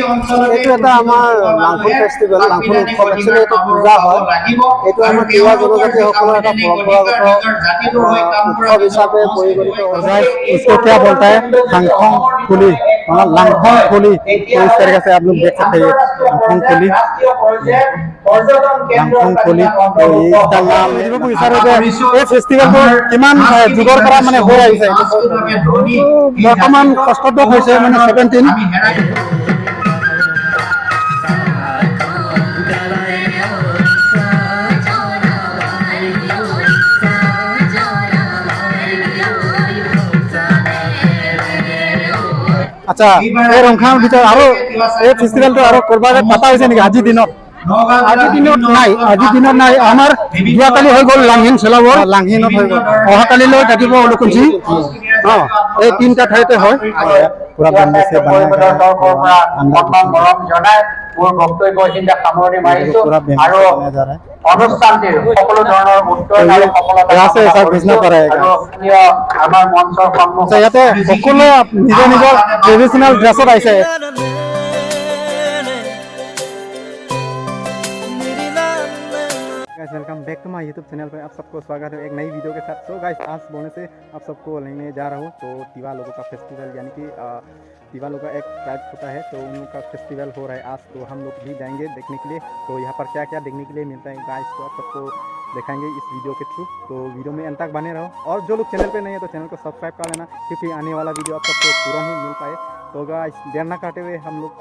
এইটো এটা আমাৰ লাংখুন ফেষ্টিভেল, লাংখুন উৎসৱ একচুৱেলি এইটো পূজা হয়। এইটো আমাৰ তিৱা জনজাতিসকলৰ এটা পৰম্পৰাগত উৎসৱ হিচাপে পৰিগণিত হয়। इसको क्या बोलता है? लांखों कुली, मतलब लांखों कुली। तो इस तरीके से आप लोग देख सकते हैं लांखों कुली, लांखों कुली। तो ये इसका नाम है। लोग इशारे पे ये फेस्टिवल को किमान जुगर करा माने हो रहा है। वर्तमान कष्टद হৈছে মানে 17। আচ্ছা এই ৰংখাৰ ভিতৰত আৰু এই ফেষ্টিভেলটো আৰু কৰবাৰে পাতা হৈছে নেকি আজিৰ দিনত? আজিৰ দিনত নাই আমাৰ যোৱাকালি হৈ গ'ল লাংহিন চেলাবৰ, লাংহিনত হৈ গ'ল, অহাকালিলৈ থাকিব লুকুঞ্চি। এই তিনিটা ঠাইতে হয়। পুৰা বেণ্ডেছে মোৰ বক্তব্য চিন্তা সামৰণি মাৰিছো আৰু অনুষ্ঠানটিৰ সকলো ধৰণৰ উত্তৰ আৰু সফলতা আমাৰ মঞ্চৰ সন্মুখত ইয়াতে সকলোৱে নিজৰ নিজৰ ট্ৰেডিশ্যনেল ড্ৰেছত আহিছে। Guys welcome back to my YouTube channel पे आप सबको स्वागत है एक नई वीडियो के साथ। तो गाइस आज बोलने से आप सबको लेने जा रहा हूँ तो तिवा लोगों का फेस्टिवल, यानी कि तिवा लोगों का एक ट्राइब होता है तो उनका फेस्टिवल हो रहा है आज। तो हम लोग भी जाएंगे देखने के लिए। तो यहाँ पर क्या क्या देखने के लिए मिलता है गाइस तो आप सबको दिखाएंगे इस वीडियो के थ्रू। तो वीडियो में अंत तक बने रहो और जो लोग चैनल पे नहीं है तो चैनल को सब्सक्राइब कर लेना, क्योंकि आने वाला वीडियो आप सबको तुरंत ही मिल पाए। तो गाइस देर ना काटे हुए हम लोग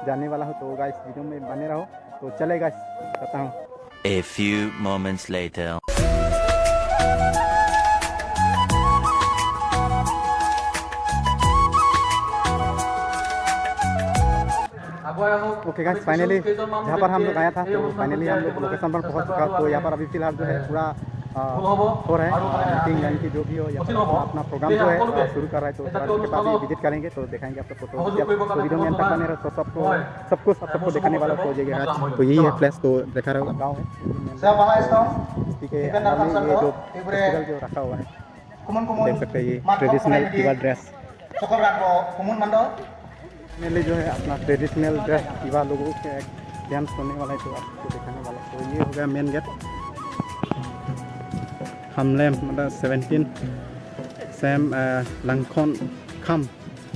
जाने वाला हो। तो गाइस वीडियो में बने रहो। तो चले गाइस बताता हूँ। A few moments later. Okay guys finally जहाँ पर हम लोग आया था तो फाइनली हम लोग लोकेशन पर पहुँच चुका। तो यहाँ पर अभी फिलहाल जो है पूरा हो रहा है मीटिंग, यानी कि जो भी हो यहाँ पर अपना प्रोग्राम जो है शुरू कर रहा है। तो के पास भी विजिट करेंगे तो दिखाएंगे आप सबको। तो वीडियो में अंत तक बने रहो तो सबको दिखाने वाला हो जाएगा। तो यही है प्लेस, तो देखा रहे गाँव है इसी के ये जो फेस्टिवल जो रखा हुआ है देख सकते हैं। ये ट्रेडिशनल तिवा ड्रेस मेनली जो है अपना ट्रेडिशनल ड्रेस तिवा लोगों के डांस करने वाला है तो आपको दिखाने वाला। तो ये हो गया मेन गेट हमले मतलब 17 सेम लंखोन खम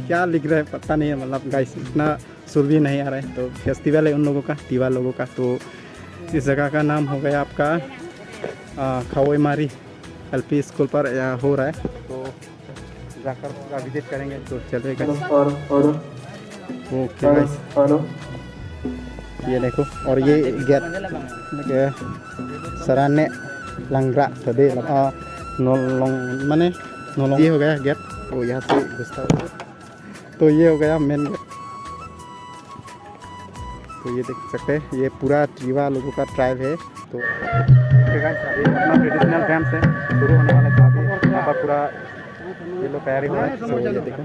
क्या लिख रहा है पता नहीं है, मतलब गाइस इतना सुर भी नहीं आ रहा है। तो फेस्टिवल है उन लोगों का, तिवा लोगों का। तो इस जगह का नाम हो गया आपका खवईमारी LP स्कूल पर हो रहा है। तो जाकर पूरा विजिट करेंगे तो चलेगा। ओके गाइस ये देखो और ये गेट सराने लंगरा तदे माने ये हो गया गेट। तो यहाँ से घुसता है तो ये हो गया मेन गेट। तो ये देख सकते हैं ये पूरा तिवा लोगों का ट्राइब है। तो अभी अपना ट्रेडिशनल डांस है शुरू होने वाला है। तो अभी यहाँ पर पूरा ये लोग तैयारी हो रहा है। तो ये देखो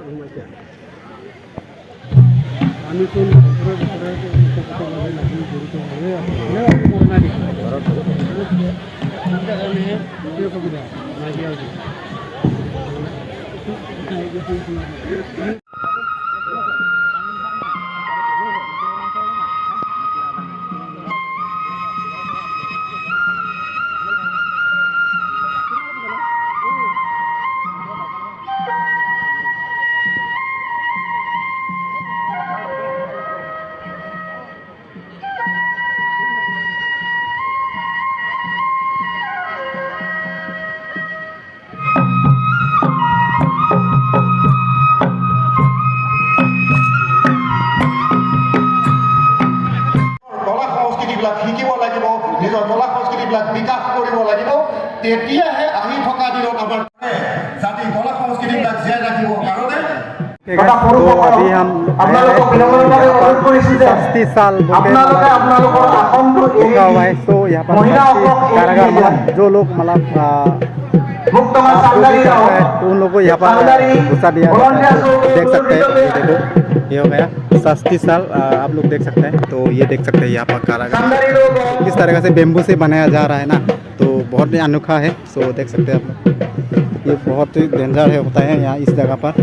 শিকিব লাগিব, নিজৰ কলা সংস্কৃতিবিলাক বিকাশ কৰিব লাগিব। তেতিয়াহে আহি থকা দিনত আমাৰ জাতি কলা সংস্কৃতিবিলাক জীয়াই ৰাখিবৰ কাৰণে तो अभी हम 60 साल हुआ है। तो यहाँ पर कारागार मतलब जो लोग मतलब तो उन लोगों को यहाँ पर घुसा दिया देख सकते हैं। देखो ये हो गया 60 साल आप लोग देख सकते हैं। तो ये देख सकते हैं यहाँ पर कारागार किस तरह से बेम्बू से बनाया जा रहा है ना, तो बहुत ही अनोखा है। सो देख सकते हैं आप लोग ये बहुत ही डेंजर है होता है यहाँ इस जगह पर।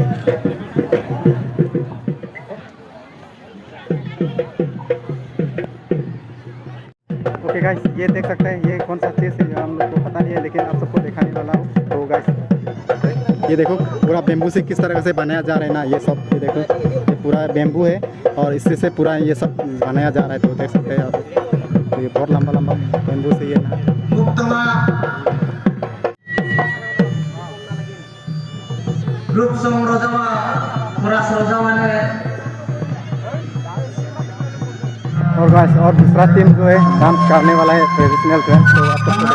गाइस ये देख सकते हैं ये कौन सा चीज़ है हम लोग को पता नहीं है, लेकिन आप सबको दिखाने वाला हूँ। तो गाइस ये देखो पूरा बेम्बू से किस तरह से बनाया जा रहा है ना, ये सब ये देखो ये पूरा बेम्बू है और इससे से पूरा ये सब बनाया जा रहा है। तो देख सकते हैं आप, तो ये बहुत लंबा लंबा बेम्बू से ये ना ग्रुप सॉन्ग रोजावा पूरा रोजावाने। और गाइस और दूसरा टीम जो है डांस करने वाला है ट्रेडिशनल डांस, तो आप सबको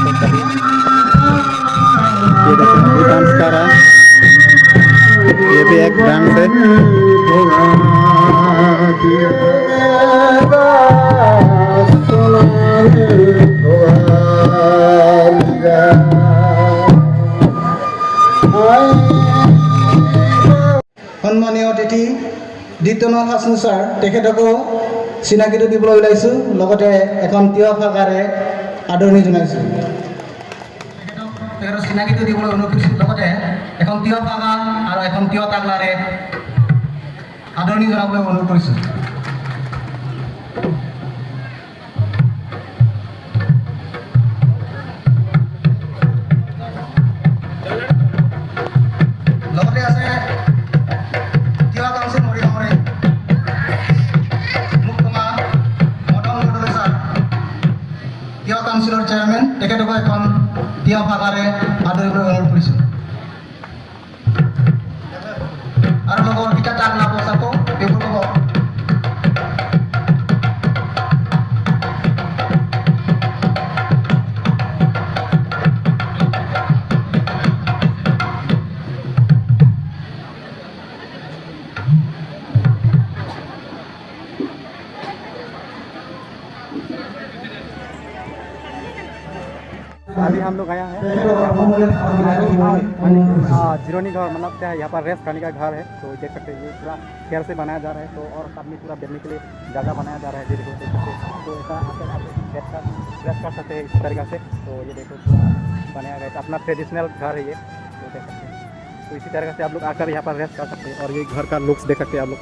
दिखाने वाला है। ये देखो ये डांस कर रहा है, ये भी एक डांस है। সন্মানীয় অতিথি দীপ্তনাথ হাছন ছাৰ তেখেতকো চিনাকিটো দিবলৈ ওলাইছোঁ, লগতে এখন তিয় ফাকাৰে আদৰণি জনাইছোঁ। তেখেতৰ চিনাকিটো দিবলৈ অনুৰোধ কৰিছোঁ, লগতে এখন তিয় ফাকা আৰু এখন তিয় তাগলাৰে আদৰণি জনাবলৈ অনুৰোধ কৰিছোঁ। লগতে আছে তিৱা কাউন্সিল মৰিগাঁৱৰে মুক্তমা মদন মণ্ডল ছাৰ, তিৱা কাউন্সিলৰ চেয়াৰমেন, তেখেতকো এখন তিৱা ভাষাৰে আদৰিবলৈ অনুৰোধ কৰিছোঁ। আৰু লগৰ গীতা তাগলা পোচাকো এইবোৰ হ'ব। अभी हम लोग आया है जिरोनी घर, मतलब क्या है यहाँ पर रेस्ट करने का घर है। तो देख सकते हैं ये पूरा खेर से बनाया जा रहा है, तो और सामने पूरा बैठने के लिए जगह बनाया जा रहा है। ये देखो देख सकते हैं, तो ऐसा रेस्ट कर सकते हैं इस तरीक़े से। तो ये देखो पूरा बनाया गया है, अपना ट्रेडिशनल घर है ये, तो देख सकते हैं। तो इसी तरीके से आप लोग आकर यहाँ पर रेस्ट कर सकते हैं। और ये घर का लुक्स देख सकते हैं आप लोग।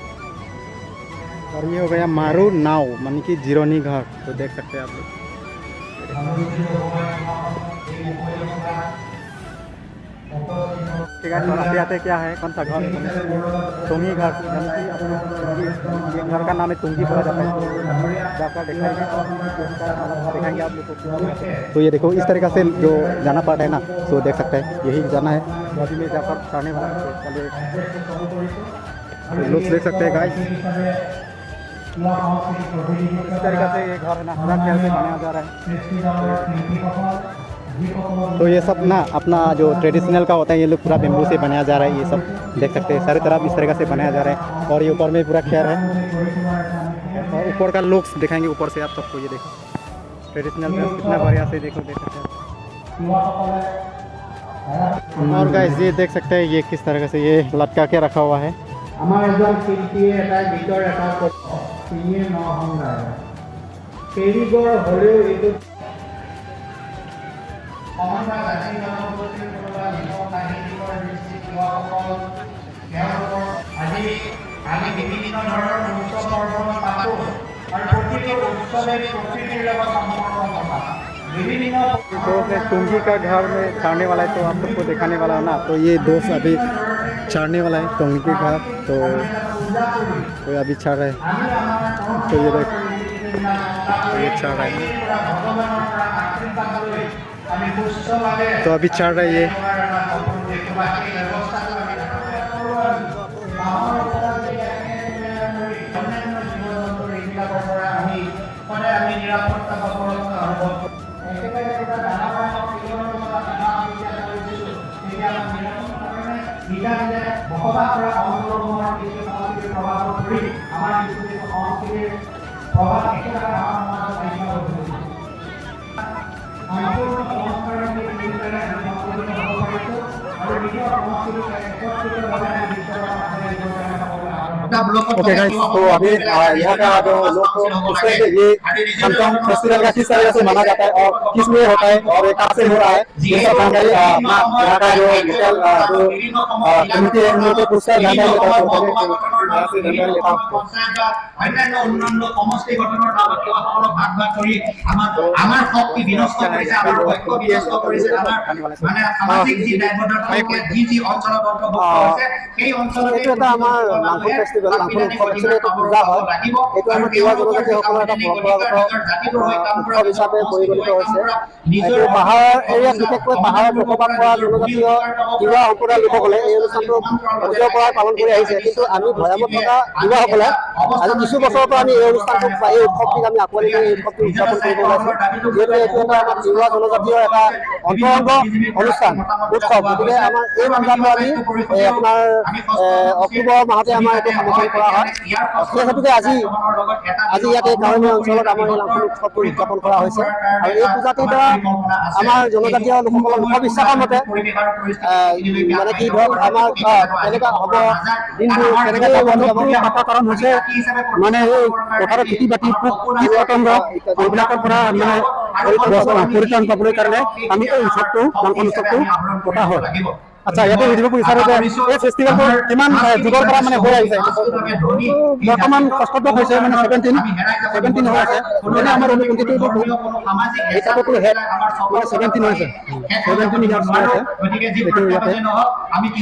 और ये हो गया मारू नाव मानी कि जिरोनी घर, तो देख सकते हैं आप लोग। ठीक है, आते आते क्या है कौन सा घर, तुंगी घर, यानी कि ये घर का नाम है तुंगी बोला जाता है। जाकर दिखाएंगे आप लोग को। तो ये देखो इस तरीक़े से जो जाना पड़ता है ना, तो देख सकते हैं यही जाना है। अभी में जाकर चढ़ने वाला है, चलिए लोग देख सकते हैं गाइस। इस तरीके से ये घर ना पूरा खेल से बनाया जा रहा है। तो ये सब ना अपना जो ट्रेडिशनल का होता है, ये लोग पूरा बेम्बू से बनाया जा रहा है। ये सब देख सकते हैं सारी तरफ इस तरीके से बनाया जा रहा है। और ये ऊपर में पूरा खेल है, और ऊपर का लुक्स दिखाएंगे ऊपर से आप सबको। ये देखो ट्रेडिशनल ड्रेस कितना बढ़िया से देखो, देख सकते हैं। और गाइस ये देख सकते हैं ये किस तरह से ये लटका के रखा हुआ है। আমাৰ এজন শিল্পীয়ে এটা গীতৰ এটা চিনিয়ে নহংগাৰ কেৰিগৰ হ'লেও এইটো সমগ্ৰ জাতিৰ জনগোষ্ঠীৰ কোনোবা জীৱন সাহিত্যিকৰ দৃষ্টি লোৱাসকল তেওঁলোকৰ আজি আমি বিভিন্ন ধৰণৰ উৎসৱ পাৰ্বণ পাতোঁ, আৰু প্ৰতিটো উৎসৱে প্ৰকৃতিৰ লগত সম্পৰ্ক থকা বিভিন্ন। दोस्त है तुंगी का घर में छाड़ने वाला है, तो आप सबको दिखाने वाला है ना। तो ये दोस्त अभी छाड़ने वाला है तुंगी के घर, तो अभी छाड़ रहा है। तो ये देख ये छाड़ रहा है, तो अभी छाड़ रहा है ये। বসবাস কৰা অঞ্চলসমূহৰ কিছু সংস্কৃতিৰ প্ৰভাৱত পৰি আমাৰ কিছু সংস্কৃতিৰ প্ৰভাৱ একেবাৰে আমাৰ সমাজত আহিব ধৰিছে। সম্পূৰ্ণ সংস্কাৰৰ নিমিত্তেৰে আমি সংস্কৃতিত হ'ব পাৰিছোঁ, আৰু নিজৰ সংস্কৃতিক একত্ৰিতভাৱে আমি বিশ্বৰ মাজেৰে আৰম্ভ ओके गाइस, तो अभी यहाँ का जो लोग को पूछते हैं कि ये कंटोंग फेस्टिवल का किस तरह से माना जाता है और किस में होता है और ये कहाँ से हो रहा है, ये सब जानकारी अपना यहाँ का जो लोकल जो कम्युनिटी है उनके पूछकर जानकारी लेता हूँ। অন্যান্য অন্যান্য সমষ্টি গঠনৰ নামত সকলক ভাগ ভাগ কৰি আমাৰ শক্তি বিনষ্ট কৰিছে, আমাৰ ঐক্য বিনষ্ট কৰিছে, আমাৰ মানে সামাজিক যি দায়বদ্ধতা যি অঞ্চলত অন্তৰ্ভুক্ত হৈছে সেই অঞ্চলত এইটো এটা আমাৰ লাংখুন ফেষ্টিভেল, লাংখুন উৎসৱ একচুৱেলি এইটো পূজা হয়। এইটো আমাৰ তিৱা জনজাতিসকলৰ এটা পৰম্পৰাগত উৎসৱ হিচাপে পৰিগণিত হৈছে। এইটো পাহাৰ এৰিয়াত বিশেষকৈ পাহাৰত বসবাস কৰা জনজাতীয় তিৱা সম্প্ৰদায়ৰ লোকসকলে এই অনুষ্ঠানটো অতীজৰ পৰাই পালন কৰি আহিছে। কিন্তু আমি ভৈয়ামত থকা তিৱাসকলে আজি কিছু বছৰৰ পৰা আমি এই অনুষ্ঠানটোক বা এই উৎসৱটিক আমি আঁকোৱালি লৈ এই উৎসৱটো উদযাপন কৰিব ওলাইছোঁ। যিহেতু এইটো এটা আমাৰ তিৱা জনজাতীয় এটা অন্তৰংগ অনুষ্ঠান উৎসৱ, গতিকে আমাৰ এই পূজাটো আমি আপোনাৰ অক্টোবৰ মাহতে আমাৰ এইটো সামৰণি কৰা হয়। সেই হেতুকে আজি ইয়াত এই কাউৰণীয়া অঞ্চলত আমাৰ এই লাংখুন উৎসৱটো উদযাপন কৰা হৈছে। আৰু এই পূজাটোৰ দ্বাৰা আমাৰ জনজাতীয় লোকসকলৰ লোকবিশ্বাসৰ মতে মানে কি ধৰক আমাৰ কেনেকুৱা হ'ব দিনবোৰ কেনেকৈ যাব পতাৰ কাৰণ হৈছে মানে এই পথাৰৰ খেতি বাতি পোক পতংগ এইবিলাকৰ পৰা মানে পৰিত্ৰাণ পাবলৈ কাৰণে আমি এই উৎসৱটো লাংখুন উৎসৱটো পতা হয়। আচ্ছা, ইয়াতে সুধিব বিচাৰোঁ যে এই ফেষ্টিভেলটো কিমান যুগৰ পৰা মানে হৈ আহিছে? বৰ্তমান ষষ্ঠটো হৈছে মানে 17 হৈ আছে। এনে আমাৰ অনুপন্থীটো হিচাপতো হেড মানে 17 হৈছে, 17 ইয়াৰ্ছ হৈ আছে। এইটো ইয়াতে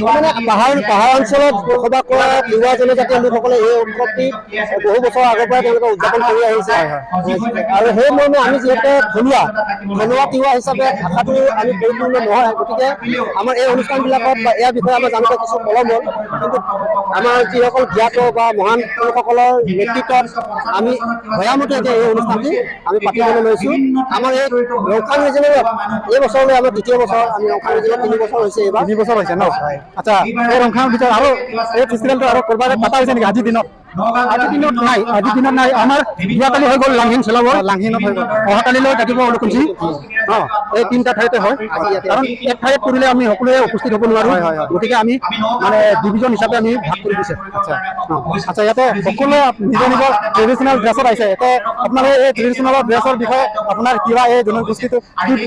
মানে পাহাৰ অঞ্চলত বসবাস কৰা তিৱা জনজাতীয় লোকসকলে এই উৎসৱটি বহু বছৰ আগৰ পৰা তেওঁলোকে উদযাপন কৰি আহিছে। আৰু সেই মৰ্মে আমি যিহেতু থলুৱা তিৱা হিচাপে ভাষাটো আমি পৰিপূৰ্ণ নহয়, গতিকে আমাৰ এই অনুষ্ঠানবিলাকত বা ইয়াৰ বিষয়ে আমাৰ জানোতে কিছু পলম হ'ল। কিন্তু আমাৰ যিসকল জ্ঞাত বা মহান লোকসকলৰ নেতৃত্বত আমি ভৈয়ামতীয়াকৈ এই অনুষ্ঠানটি আমি পাতিবলৈ লৈছোঁ। আমাৰ এই ৰংখাং ৰিজনেলত এই বছৰলৈ আমাৰ দ্বিতীয় বছৰ, আমি ৰংখাং ৰিজনত 3 বছৰ হৈছে, এইবাৰ 2 বছৰ হৈছে ন? আচ্ছা, এই ৰংখাং ভিতৰত আৰু এই ফেষ্টিভেলটো আৰু ক'ৰবাত পতা হৈছে নেকি আজিৰ দিনত? আজিৰ দিনত নাই। আমাৰ যোৱাকালি হৈ গ'ল লাংহিন চেলাবৰ, লাংহিনত হৈ গ'ল। অহাকালিলৈ থাকিব লুকুঞ্চি। এই 3টা ঠাইতে হয়, কাৰণ এক ঠাইত কৰিলে আমি সকলোৱে উপস্থিত হ'ব নোৱাৰোঁ। গতিকে আমি মানে ডিভিজন হিচাপে আমি ভাগ কৰি দিছে। আচ্ছা, ইয়াতে সকলোৱে নিজৰ নিজৰ ট্ৰেডিশ্যনেল ড্ৰেছত আহিছে। ইয়াতে আপোনালোকে এই ট্ৰেডিশ্যনেল ড্ৰেছৰ বিষয়ে আপোনাৰ কিবা এই জনগোষ্ঠীটো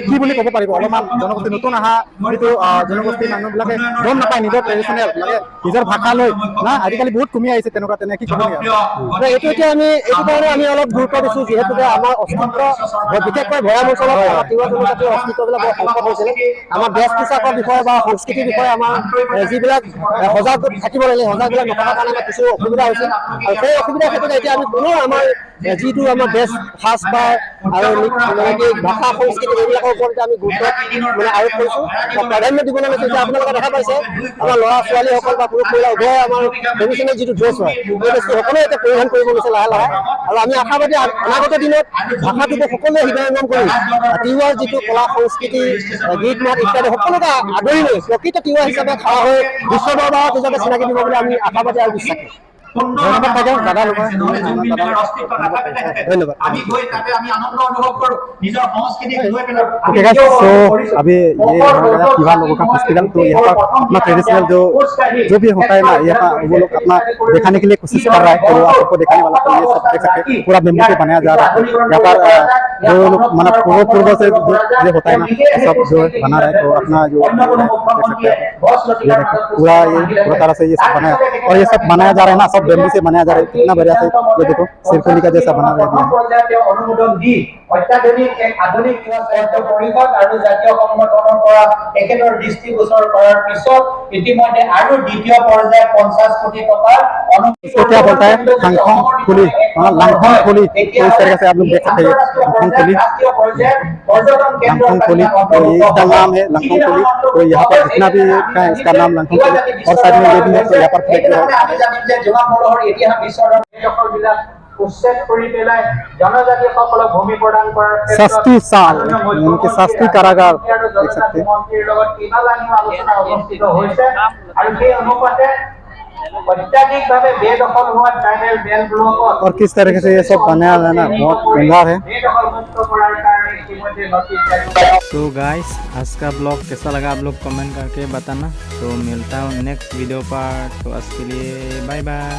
কি বুলি ক'ব পাৰিব? অলপমান জনগোষ্ঠী নতুন অহা যিটো জনগোষ্ঠীৰ মানুহবিলাকে গম নাপায় নিজৰ ট্ৰেডিশ্যনেল মানে নিজৰ ভাষা লৈ না, আজিকালি বহুত কমি আহিছে তেনেকুৱা। তেনে কি ক'ব? এইটো এতিয়া আমি এইটো কাৰণে আমি অলপ গুৰুত্ব দিছোঁ, যিহেতুকে আমাৰ অস্তিত্ব বিশেষকৈ ভৈয়াম অঞ্চলত আমাৰ তিৱা জনজাতীয় অস্তিত্ববিলাক সংকট হৈছিলে। আমাৰ ড্ৰেছ পোছাকৰ বিষয়ে বা সংস্কৃতিৰ বিষয়ে আমাৰ যিবিলাক সজাগ থাকিব লাগে, সজাগবিলাক নথকাৰ কাৰণে আমাৰ কিছু অসুবিধা হৈছিল। আৰু সেই অসুবিধাৰ ক্ষেত্ৰত এতিয়া আমি পুনৰ আমাৰ যিটো আমাৰ ড্ৰেছ সাজ পাৰ আৰু মানে কি ভাষা সংস্কৃতি এইবিলাকৰ ওপৰত আমি গুৰুত্ব মানে আৰোপ কৰিছোঁ বা প্ৰাধান্য দিবলৈ লৈছোঁ। এতিয়া আপোনালোকে দেখা পাইছে আমাৰ ল'ৰা ছোৱালীসকল বা পুৰুষ মহিলা উভয়ে আমাৰ ট্ৰেডিশ্যনেল যিটো ড্ৰেছ হয় এই বস্তু সকলোৱে এতিয়া পৰিধান কৰিব লৈছে লাহে লাহে। আৰু আমি আশাবাদী অনাগত দিনত ভাষাটোক সকলোৱে হৃদয়ঙ্গম কৰি তিৱাৰ যিটো কলা সংস্কৃতি গীত মাত ইত্যাদি সকলোকে আদৰি লৈ প্ৰকৃত তিৱা হিচাপে খাৰা হৈ বিশ্ব দৰবাৰত হিচাপে চিনাকি দিব বুলি আমি আশাবাদী আৰু বিশ্বাসী। ধন্যবাদ দাদা, ধন্যবাদ। ओके गाइस, सो अभी ये हमारा तिवा लोगों का फेस्टिवल, तो यहाँ पर अपना ट्रेडिशनल जो भी होता है ना, यहाँ वो लोग अपना दिखाने के लिए कोशिश कर रहा है। तो आप सबको दिखाने वाला तो ये सब देख सकते हैं, पूरा बेम्बू से बनाया जा रहा है। यहाँ पर जो लोग मतलब पूर्व से जो होता है ना सब जो बना रहा है, तो अपना जो देख सकते हैं पूरा तरह से ये सब बनाया, और ये सब बनाया जा रहा है ना, सब बेम्बू से बनाया जा रहा है। कितना बढ़िया से ये देखो सिरकोली का जैसा बना हुआ है। অত্যাধুনিক এক আধুনিক তিৱা সাহিত্য পৰিষদ আৰু জাতীয় সংগঠনৰ পৰা একেদৰ দৃষ্টিগোচৰ কৰাৰ পিছত ইতিমধ্যে আৰু দ্বিতীয় পৰ্যায়ত 50 কোটি টকাৰ क्या बोलता है लांखों खुली, लांखों खुली। तो इस तरीके से आप लोग देख सकते हैं लांखों खुली, तो इसका नाम है लांखों खुली। तो यहाँ पर जितना भी है इसका नाम लांखों खुली, और साइड में ये भी है तो यहाँ पर उच्ছেद কৰি পেলাই জনজাতিসকলক ভূমি প্ৰদান কৰাৰ শাস্তি সাল उनके शास्त्री कारागार देख सकते हैं। মন্ত্ৰীৰ লগত কেইবালানিও আলোচনা অনুষ্ঠিত হৈছে আৰু সেই অনুপাতে অত্যাধিকভাৱে বেদখল হোৱা ট্ৰাইবেল বেল ব্লকত और किस तरीके से ये सब बनाया है ना, बहुत बेकार है। बेदखल मुक्त কৰাৰ কাৰণে ইতিমধ্যে নটিছ জাৰি কৰা तो गाइस आज का ब्लॉग कैसा लगा आप लोग कमेंट करके बताना। तो मिलता हूँ नेक्स्ट वीडियो पर, तो आज के लिए बाय बाय।